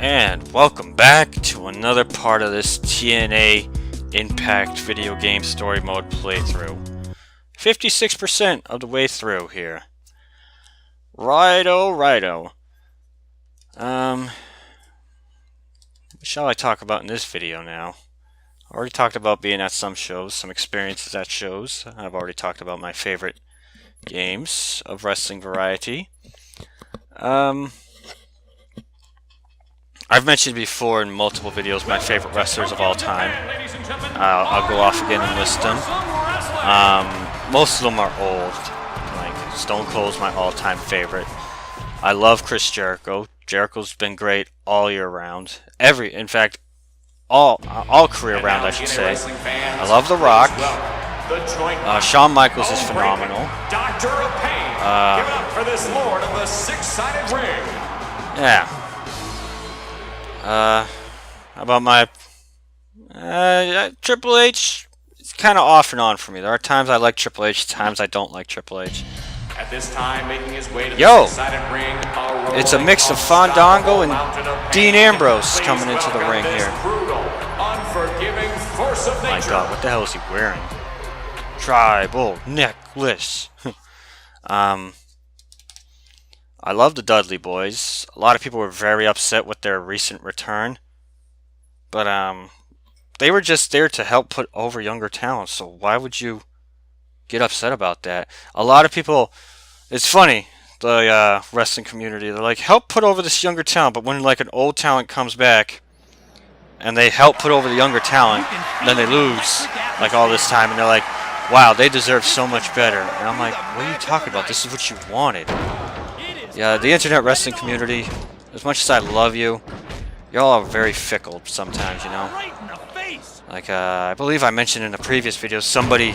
And welcome back to another part of this TNA Impact video game story mode playthrough. 56% of the way through here. Righto. What shall I talk about in this video now? I already talked about being at some shows, some experiences at shows. I've already talked about my favorite games of wrestling variety. I've mentioned before in multiple videos my favorite wrestlers of all time. I'll go off again and list them. Most of them are old. Like Stone Cold's my all-time favorite. I love Chris Jericho. Jericho's been great all year round. In fact, all career round, I should say. I love The Rock. Shawn Michaels is phenomenal. Doctor of Pain. Give it up for this Lord of the Six-Sided Ring. Yeah. How about my Triple H? It's kind of off and on for me. There are times I like Triple H, times I don't like Triple H. At this time, making his way to the Six-Sided Ring, it's a mix of Fandango and Dean Ambrose coming into the ring here. Unforgiving force of nature. My God, what the hell is he wearing? Tribal necklace. I love the Dudley Boys. A lot of people were very upset with their recent return. But, they were just there to help put over younger talent. So why would you get upset about that? A lot of people... It's funny, the wrestling community. They're like, help put over this younger talent. But when, like, an old talent comes back... and they help put over the younger talent... then they lose, like, all this time. And they're like, wow, they deserve so much better. And I'm like, what are you talking about? This is what you wanted. Yeah, the internet wrestling community, as much as I love you, y'all are very fickle sometimes, you know? Like, I believe I mentioned in a previous video, somebody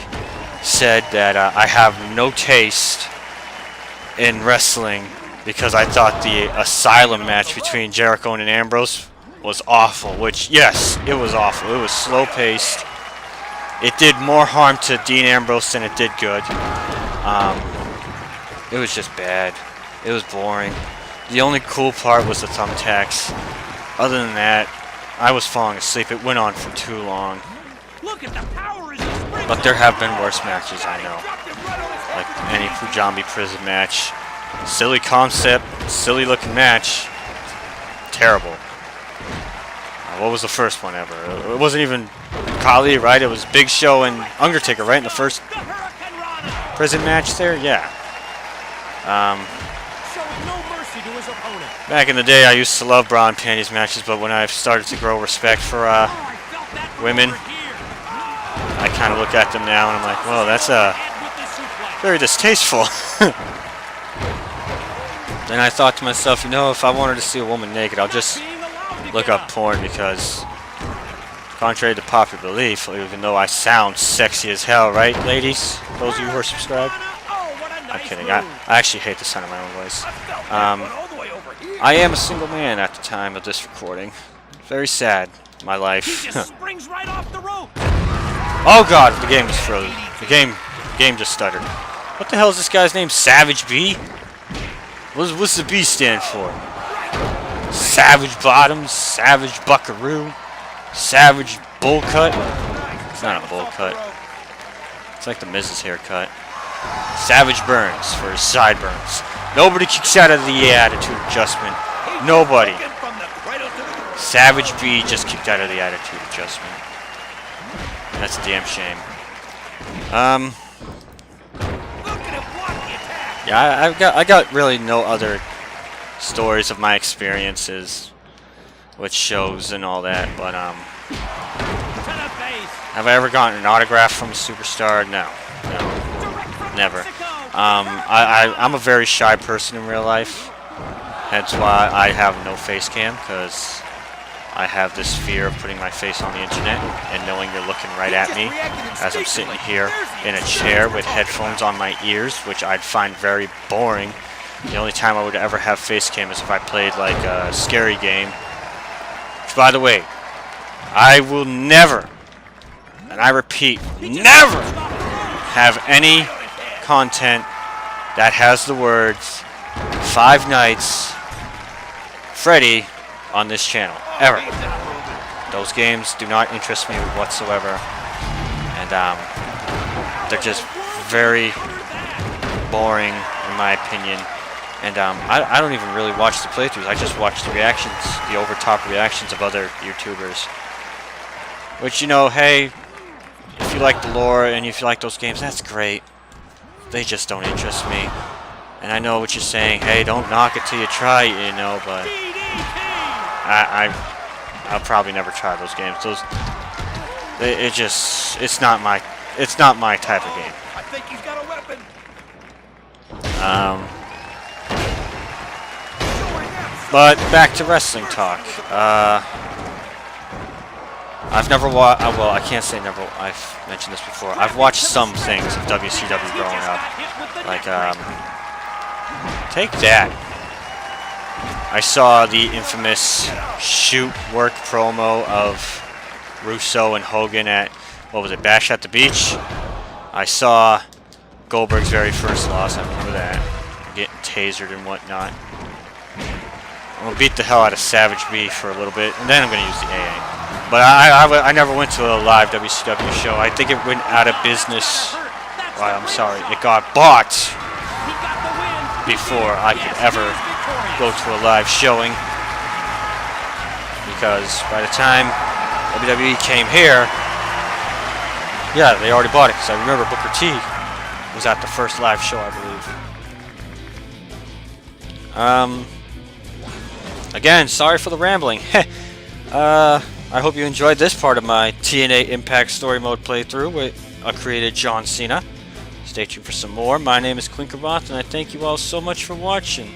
said that I have no taste in wrestling because I thought the Asylum match between Jericho and Ambrose was awful, which, yes, it was awful. It was slow-paced. It did more harm to Dean Ambrose than it did good. It was just bad. It was boring. The only cool part was the thumbtacks. Other than that, I was falling asleep. It went on for too long. But there have been worse matches, I know. Like any Fujambi prison match. Silly concept, silly looking match. Terrible. What was the first one ever? It wasn't even Kali, right? It was Big Show and Undertaker, right? In the first prison match there? Yeah. Back in the day, I used to love bra and panties matches, but when I've started to grow respect for women, I kind of look at them now and I'm like, well, that's very distasteful. Then I thought to myself, you know, if I wanted to see a woman naked, I'll just look up porn because, contrary to popular belief, even though I sound sexy as hell, right, ladies? Those of you who are subscribed? I'm kidding. I actually hate the sound of my own voice. I am a single man at the time of this recording. Very sad, my life. Oh God, the game was frozen. The game just stuttered. What the hell is this guy's name? Savage B? What's the B stand for? Savage Bottoms, Savage Buckaroo, Savage Bowl Cut. It's not a bowl cut. It's like the Miz's haircut. Savage Burns for his sideburns. Nobody kicks out of the attitude adjustment. Nobody. Savage B just kicked out of the attitude adjustment. That's a damn shame. Yeah, I got really no other stories of my experiences with shows and all that, but have I ever gotten an autograph from a superstar? No, never. I'm a very shy person in real life, hence why I have no face cam, because I have this fear of putting my face on the internet and knowing you're looking right at me as I'm sitting here in a chair with headphones on my ears, which I'd find very boring. The only time I would ever have face cam is if I played like a scary game. Which, by the way, I will never, and I repeat, never have any content that has the words Five Nights Freddy on this channel, ever. Those games do not interest me whatsoever, and they're just very boring in my opinion. And I don't even really watch the playthroughs. I just watch the reactions, the over-top reactions of other YouTubers. Which, you know, hey, if you like the lore and if you like those games, that's great. They just don't interest me. And I know what you're saying, hey, don't knock it till you try it, you know, but I'll probably never try those games. It's not my type of game. I think he's got a weapon. But back to wrestling talk. I've never watched. Well, I can't say never. I've mentioned this before. I've watched some things of WCW growing up, like take that. I saw the infamous shoot work promo of Russo and Hogan at, what was it, Bash at the Beach. I saw Goldberg's very first loss. I remember that, getting tasered and whatnot. I'm gonna beat the hell out of Savage B for a little bit, and then I'm gonna use the AA. But I never went to a live WCW show. I think it went out of business. Well, I'm sorry, it got bought before I could ever go to a live showing. Because by the time WWE came here, yeah, they already bought it. Because I remember Booker T was at the first live show, I believe. Again, sorry for the rambling. I hope you enjoyed this part of my TNA Impact Story Mode playthrough with a created John Cena. Stay tuned for some more. My name is Clinkeroith, and I thank you all so much for watching.